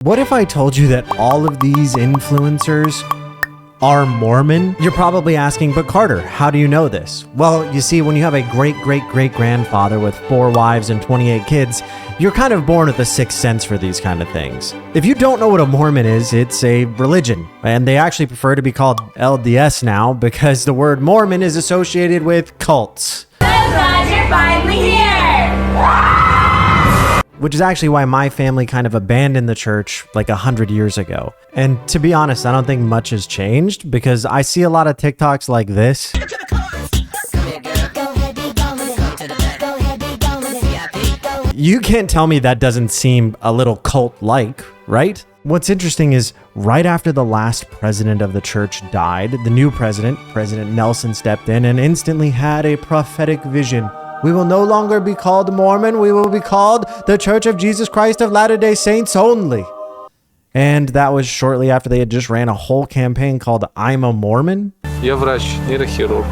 What if I told you that all of these influencers are Mormon? You're probably asking, but Carter, how do you know this? Well, you see, when you have a great-great-great-grandfather with 4 wives and 28 kids, you're kind of born with a sixth sense for these kind of things. If you don't know what a Mormon is, it's a religion, and they actually prefer to be called LDS now because the word Mormon is associated with cults. So glad you're finally here! Which is actually why my family kind of abandoned the church like 100 years ago. And to be honest, I don't think much has changed because I see a lot of TikToks like this. You can't tell me that doesn't seem a little cult-like, right? What's interesting is right after the last president of the church died, the new president, President Nelson, stepped in and instantly had a prophetic vision. We will no longer be called Mormon. We will be called the Church of Jesus Christ of Latter-day Saints only. And that was shortly after they had just ran a whole campaign called I'm a Mormon. Я врач, нейрохирург.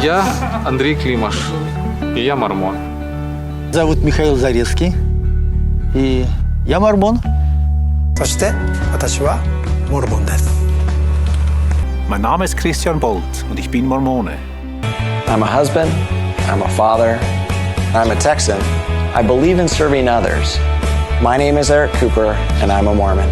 Я Андрей Климаш, и я мормон. Зовут Михаил Зарецкий, и я мормон. そして私はモルモンです。 Mein Name ist Christian Bolt und ich bin Mormone. I'm a husband, I'm a father, I'm a Texan. I believe in serving others. My name is Eric Cooper, and I'm a Mormon.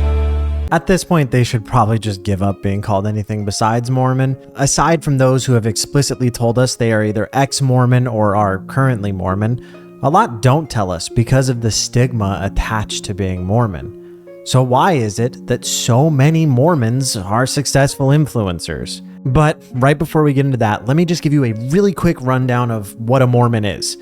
At this point, they should probably just give up being called anything besides Mormon. Aside from those who have explicitly told us they are either ex-Mormon or are currently Mormon, a lot don't tell us because of the stigma attached to being Mormon. So why is it that so many Mormons are successful influencers? But right before we get into that, let me just give you a really quick rundown of what a Mormon is.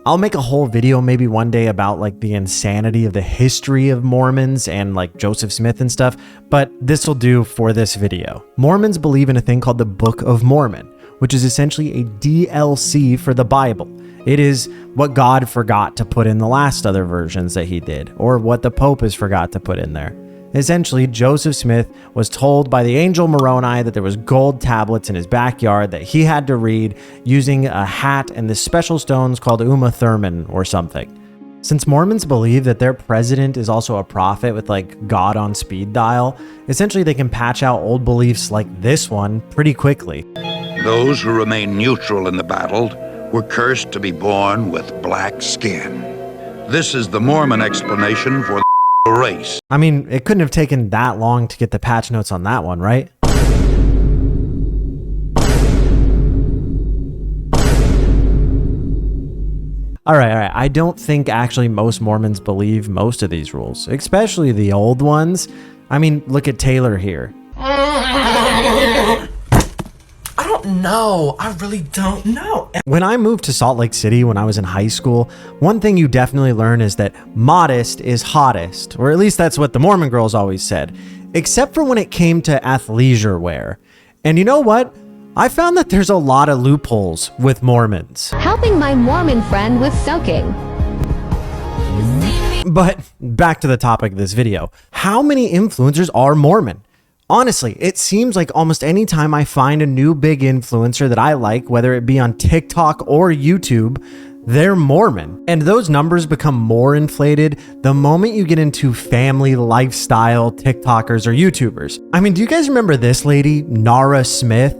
I'll make a whole video maybe one day about like the insanity of the history of Mormons and like Joseph Smith and stuff, but this will do for this video. Mormons believe in a thing called the Book of Mormon, which is essentially a DLC for the Bible. It is what God forgot to put in the last other versions that he did, or what the Pope has forgot to put in there. Essentially, Joseph Smith was told by the angel Moroni that there was gold tablets in his backyard that he had to read using a hat and the special stones called Uma Thurman or something. Since Mormons believe that their president is also a prophet with like God on speed dial, essentially they can patch out old beliefs like this one pretty quickly. Those who remain neutral in the battle were cursed to be born with black skin. This is the Mormon explanation for the race. I mean, it couldn't have taken that long to get the patch notes on that one, right? All right. I don't think actually most Mormons believe most of these rules, especially the old ones. I mean, look at Taylor here. No, I really don't know. When I moved to Salt Lake City when I was in high school, one thing you definitely learn is that modest is hottest, or at least that's what the Mormon girls always said, except for when it came to athleisure wear. And you know what? I found that there's a lot of loopholes with Mormons. Helping my Mormon friend with soaking. But back to the topic of this video. How many influencers are Mormon? Honestly, it seems like almost any time I find a new big influencer that I like, whether it be on TikTok or YouTube, they're Mormon. And those numbers become more inflated the moment you get into family lifestyle TikTokers or YouTubers. I mean, do you guys remember this lady, Nara Smith?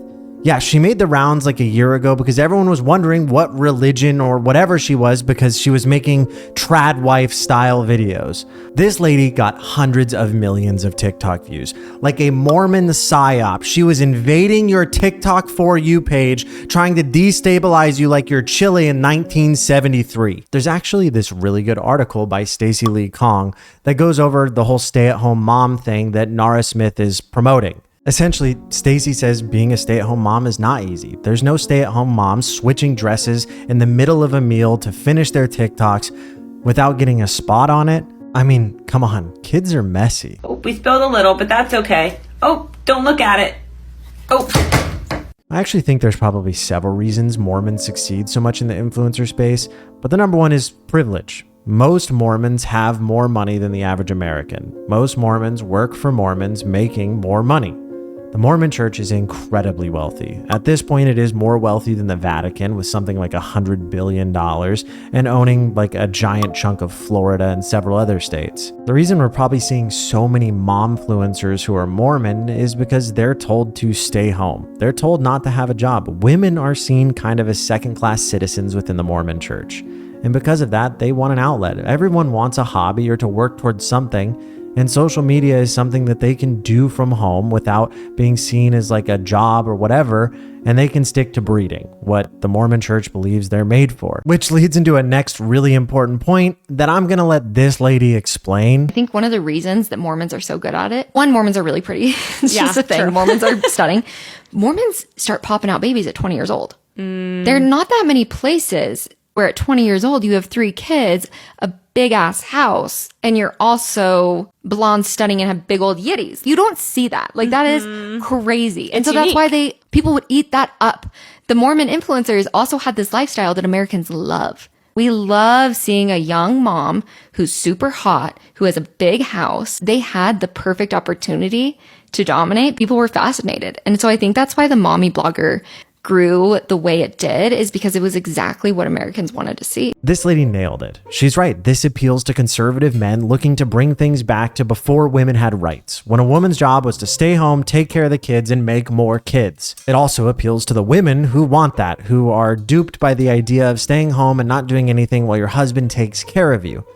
Yeah, she made the rounds like a year ago because everyone was wondering what religion or whatever she was because she was making trad wife style videos. This lady got hundreds of millions of TikTok views. Like a Mormon psyop, she was invading your TikTok For You page, trying to destabilize you like you're Chile in 1973. There's actually this really good article by Stacey Lee Kong that goes over the whole stay-at-home mom thing that Nara Smith is promoting. Essentially, Stacey says being a stay-at-home mom is not easy. There's no stay-at-home moms switching dresses in the middle of a meal to finish their TikToks without getting a spot on it. I mean, come on, kids are messy. Oh, we spilled a little, but that's okay. Oh, don't look at it. Oh. I actually think there's probably several reasons Mormons succeed so much in the influencer space, but the number one is privilege. Most Mormons have more money than the average American. Most Mormons work for Mormons making more money. The Mormon Church is incredibly wealthy. At this point, it is more wealthy than the Vatican, with something like $100 billion and owning like a giant chunk of Florida and several other states. The reason we're probably seeing so many momfluencers who are Mormon is because they're told to stay home. They're told not to have a job. Women are seen kind of as second-class citizens within the Mormon Church. And because of that, they want an outlet. Everyone wants a hobby or to work towards something. And social media is something that they can do from home without being seen as like a job or whatever, and they can stick to breeding, what the Mormon Church believes they're made for. Which leads into a next really important point that I'm gonna let this lady explain. I think one of the reasons that Mormons are so good at it, one, Mormons are really pretty. It's just a thing. True. Mormons are stunning. Mormons start popping out babies at 20 years old. There are not that many places where at 20 years old, you have 3 kids, a big ass house, and you're also blonde, stunning, and have big old yitties. You don't see that. Like, that is crazy. And so that's why people would eat that up. The Mormon influencers also had this lifestyle that Americans love. We love seeing a young mom who's super hot, who has a big house. They had the perfect opportunity to dominate. People were fascinated. And so I think that's why the mommy blogger grew the way it did, is because it was exactly what Americans wanted to see. This lady nailed it. She's right. This appeals to conservative men looking to bring things back to before women had rights, when a woman's job was to stay home, take care of the kids, and make more kids. It also appeals to the women who want that, who are duped by the idea of staying home and not doing anything while your husband takes care of you.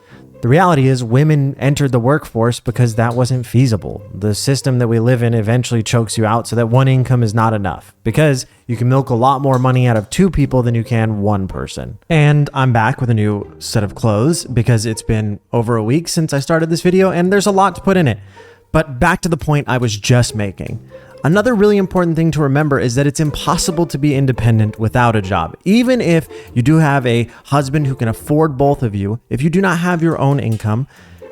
The reality is women entered the workforce because that wasn't feasible. The system that we live in eventually chokes you out so that one income is not enough, because you can milk a lot more money out of 2 people than you can 1 person. And I'm back with a new set of clothes because it's been over a week since I started this video and there's a lot to put in it. But back to the point I was just making. Another really important thing to remember is that it's impossible to be independent without a job. Even if you do have a husband who can afford both of you, if you do not have your own income,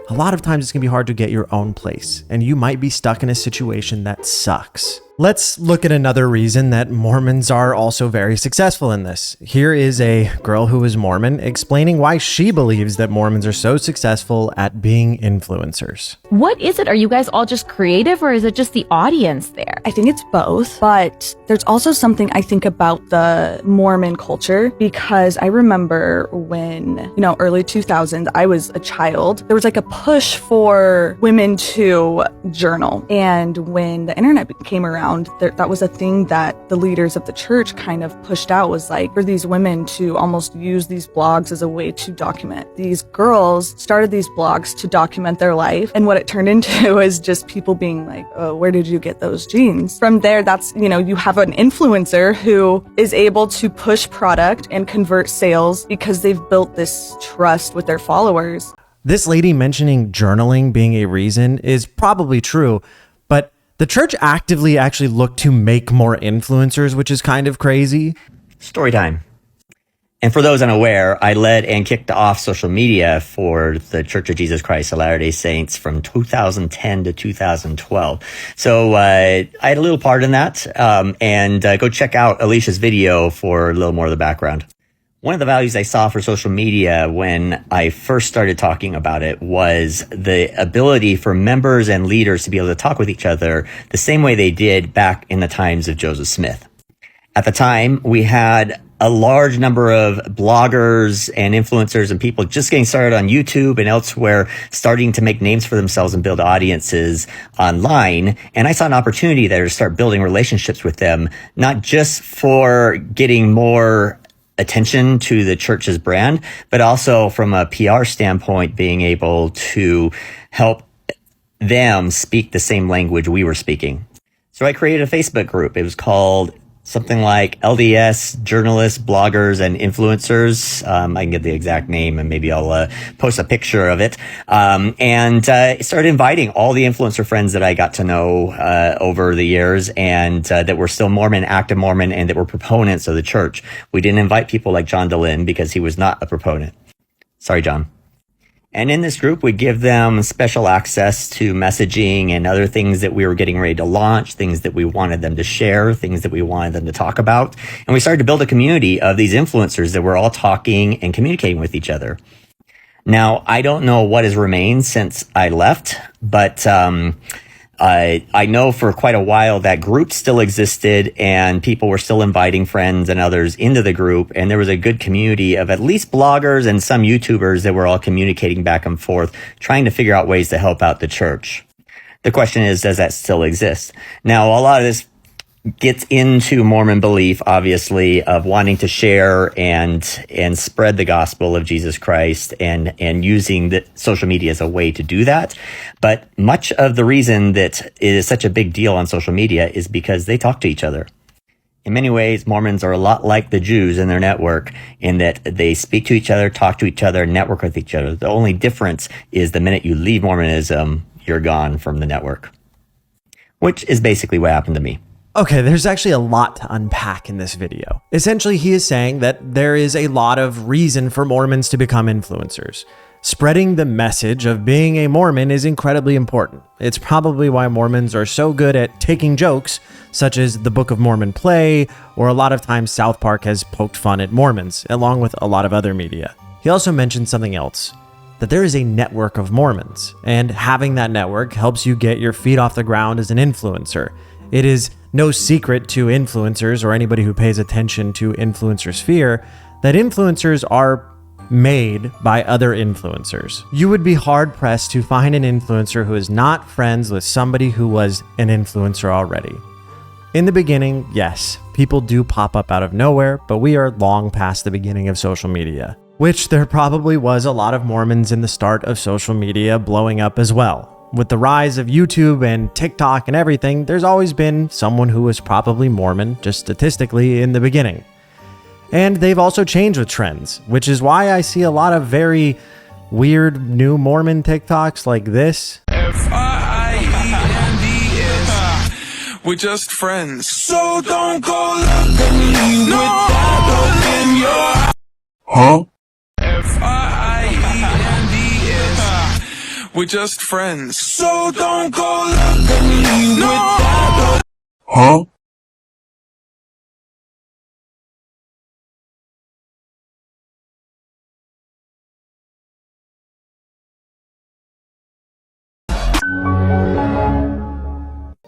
a lot of times it's gonna be hard to get your own place, and you might be stuck in a situation that sucks. Let's look at another reason that Mormons are also very successful in this. Here is a girl who is Mormon explaining why she believes that Mormons are so successful at being influencers. What is it? Are you guys all just creative, or is it just the audience there? I think it's both, but there's also something I think about the Mormon culture, because I remember when, early 2000s, I was a child, there was like a push for women to journal. And when the internet came around, that was a thing that the leaders of the church kind of pushed out, was like for these women to almost use these blogs as a way to document. These girls started these blogs to document their life, and what it turned into is just people being like, oh, where did you get those jeans? From there, that's, you have an influencer who is able to push product and convert sales because they've built this trust with their followers. This lady mentioning journaling being a reason is probably true, but the church actively actually looked to make more influencers, which is kind of crazy. Story time. And for those unaware, I led and kicked off social media for the Church of Jesus Christ of Latter-day Saints from 2010 to 2012. So I had a little part in that, and go check out Alicia's video for a little more of the background. One of the values I saw for social media when I first started talking about it was the ability for members and leaders to be able to talk with each other the same way they did back in the times of Joseph Smith. At the time, we had a large number of bloggers and influencers and people just getting started on YouTube and elsewhere, starting to make names for themselves and build audiences online. And I saw an opportunity there to start building relationships with them, not just for getting more attention to the church's brand, but also from a PR standpoint, being able to help them speak the same language we were speaking. So I created a Facebook group. It was called something like LDS Journalists, Bloggers, and Influencers. I can get the exact name and maybe I'll post a picture of it. And started inviting all the influencer friends that I got to know over the years, and that were still Mormon, active Mormon, and that were proponents of the church. We didn't invite people like John DeLynn because he was not a proponent. Sorry, John. And in this group, we give them special access to messaging and other things that we were getting ready to launch, things that we wanted them to share, things that we wanted them to talk about. And we started to build a community of these influencers that were all talking and communicating with each other. Now, I don't know what has remained since I left, but I know for quite a while that group still existed and people were still inviting friends and others into the group. And there was a good community of at least bloggers and some YouTubers that were all communicating back and forth, trying to figure out ways to help out the church. The question is, does that still exist? Now, a lot of this gets into Mormon belief, obviously, of wanting to share and spread the gospel of Jesus Christ and using the social media as a way to do that. But much of the reason that it is such a big deal on social media is because they talk to each other. In many ways, Mormons are a lot like the Jews in their network in that they speak to each other, talk to each other, network with each other. The only difference is the minute you leave Mormonism, you're gone from the network, which is basically what happened to me. Okay, there's actually a lot to unpack in this video. Essentially, he is saying that there is a lot of reason for Mormons to become influencers. Spreading the message of being a Mormon is incredibly important. It's probably why Mormons are so good at taking jokes, such as the Book of Mormon play, or a lot of times South Park has poked fun at Mormons, along with a lot of other media. He also mentioned something else, that there is a network of Mormons, and having that network helps you get your feet off the ground as an influencer. It is no secret to influencers or anybody who pays attention to influencer sphere that influencers are made by other influencers. You would be hard pressed to find an influencer who is not friends with somebody who was an influencer already. In the beginning, yes, people do pop up out of nowhere, but we are long past the beginning of social media, which there probably was a lot of Mormons in the start of social media blowing up as well. With the rise of YouTube and TikTok and everything, there's always been someone who was probably Mormon, just statistically, in the beginning. And they've also changed with trends, which is why I see a lot of very weird new Mormon TikToks like this. F-I-E-N-D-S. We're just friends. So don't go look at me with that look in your... Huh? F-I-E-N-D-S. We're just friends. So don't go look at me with that look... Huh?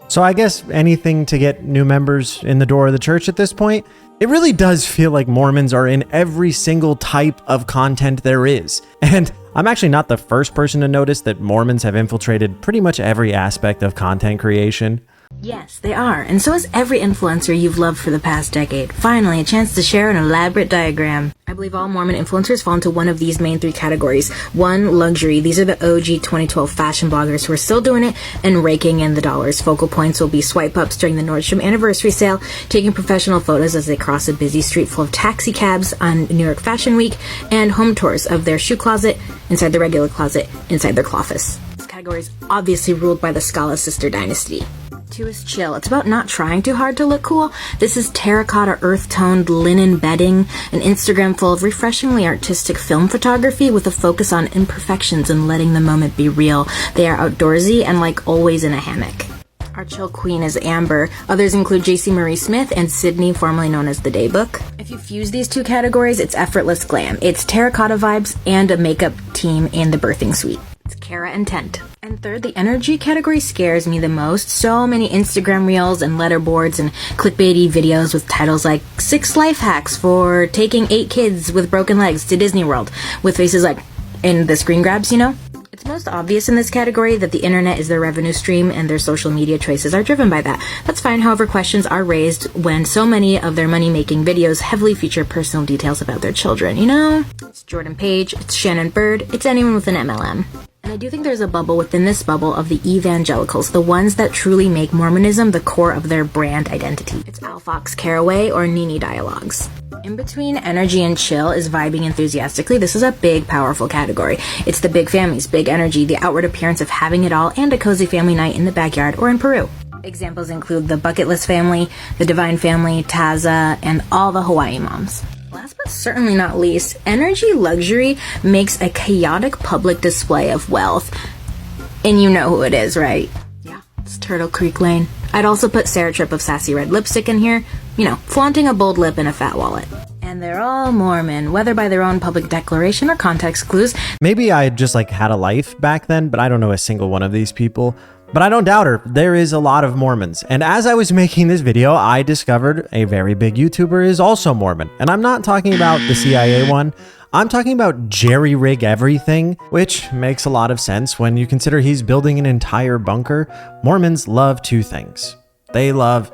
So I guess anything to get new members in the door of the church at this point. It really does feel like Mormons are in every single type of content there is. And I'm actually not the first person to notice that Mormons have infiltrated pretty much every aspect of content creation. Yes, they are, and so is every influencer you've loved for the past decade. Finally, a chance to share an elaborate diagram. I believe all Mormon influencers fall into one of these main three categories. One, luxury. These are the OG 2012 fashion bloggers who are still doing it and raking in the dollars. Focal points will be swipe ups during the Nordstrom anniversary sale, taking professional photos as they cross a busy street full of taxi cabs on New York Fashion Week, and home tours of their shoe closet, inside the regular closet, inside their cloffice. This category is obviously ruled by the Scala sister dynasty. Two is chill. It's about not trying too hard to look cool. This is terracotta earth-toned linen bedding, an Instagram full of refreshingly artistic film photography with a focus on imperfections and letting the moment be real. They are outdoorsy and like always in a hammock. Our chill queen is Amber. Others include JC Marie Smith and Sydney, formerly known as the Daybook. If you fuse these two categories, it's effortless glam. It's terracotta vibes and a makeup team in the birthing suite. It's Kara and Tent. And third, the energy category scares me the most. So many Instagram reels and letterboards and clickbaity videos with titles like 6 life hacks for taking 8 kids with broken legs to Disney World, with faces like in the screen grabs, you know? It's most obvious in this category that the internet is their revenue stream and their social media choices are driven by that. That's fine, however, questions are raised when so many of their money-making videos heavily feature personal details about their children, you know? It's Jordan Page, it's Shannon Bird, it's anyone with an MLM. And I do think there's a bubble within this bubble of the evangelicals, the ones that truly make Mormonism the core of their brand identity. It's Al Fox Caraway or Nini Dialogues. In between energy and chill is vibing enthusiastically. This is a big, powerful category. It's the big families, big energy, the outward appearance of having it all, and a cozy family night in the backyard or in Peru. Examples include the Bucket List family, the Divine family, Taza, and all the Hawaii moms. Last but certainly not least, energy luxury makes a chaotic public display of wealth. And you know who it is, right? Yeah, it's Turtle Creek Lane. I'd also put Sarah Tripp of Sassy Red Lipstick in here. You know, flaunting a bold lip and a fat wallet. And they're all Mormon, whether by their own public declaration or context clues. Maybe I just had a life back then, but I don't know a single one of these people. But I don't doubt her. There is a lot of Mormons. And as I was making this video, I discovered a very big YouTuber is also Mormon. And I'm not talking about the CIA one. I'm talking about Jerry Rig Everything, which makes a lot of sense when you consider he's building an entire bunker. Mormons love two things. They love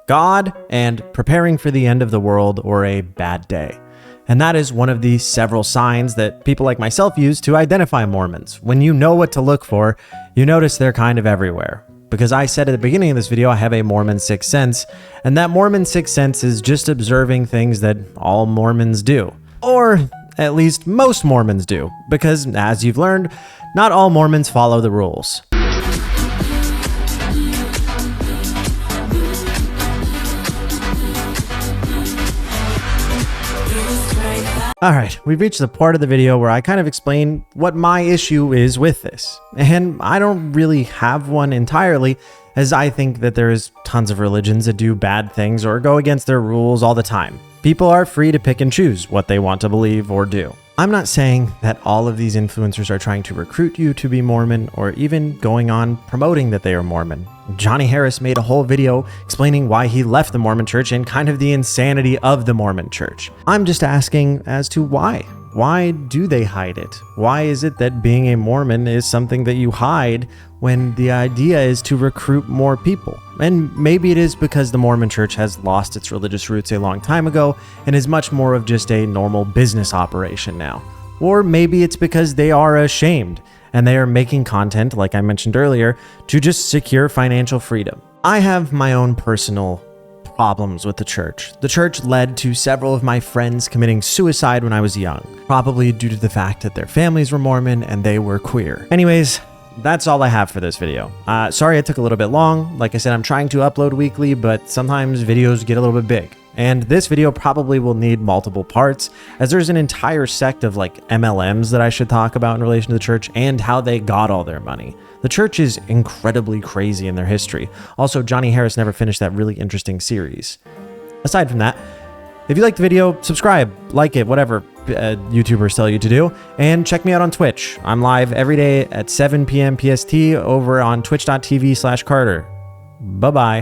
God and preparing for the end of the world or a bad day. And that is one of the several signs that people like myself use to identify Mormons. When you know what to look for, you notice they're kind of everywhere. Because I said at the beginning of this video, I have a Mormon sixth sense, and that Mormon sixth sense is just observing things that all Mormons do. Or at least most Mormons do. Because as you've learned, not all Mormons follow the rules. Alright, we've reached the part of the video where I kind of explain what my issue is with this. And I don't really have one entirely, as I think that there's tons of religions that do bad things or go against their rules all the time. People are free to pick and choose what they want to believe or do. I'm not saying that all of these influencers are trying to recruit you to be Mormon or even going on promoting that they are Mormon. Johnny Harris made a whole video explaining why he left the Mormon church and kind of the insanity of the Mormon church. I'm just asking as to why. Why do they hide it? Why is it that being a Mormon is something that you hide when the idea is to recruit more people? And maybe it is because the Mormon church has lost its religious roots a long time ago and is much more of just a normal business operation now. Or maybe it's because they are ashamed and they are making content, like I mentioned earlier, to just secure financial freedom. I have my own personal problems with the church. The church led to several of my friends committing suicide when I was young, probably due to the fact that their families were Mormon and they were queer. Anyways, that's all I have for this video. Sorry it took a little bit long. Like I said, I'm trying to upload weekly, but sometimes videos get a little bit big. And this video probably will need multiple parts, as there's an entire sect of like MLMs that I should talk about in relation to the church and how they got all their money. The church is incredibly crazy in their history. Also, Johnny Harris never finished that really interesting series. Aside from that, if you liked the video, subscribe, like it, whatever YouTubers tell you to do, and check me out on Twitch. I'm live every day at 7 p.m. PST over on twitch.tv/Carter. Bye-bye.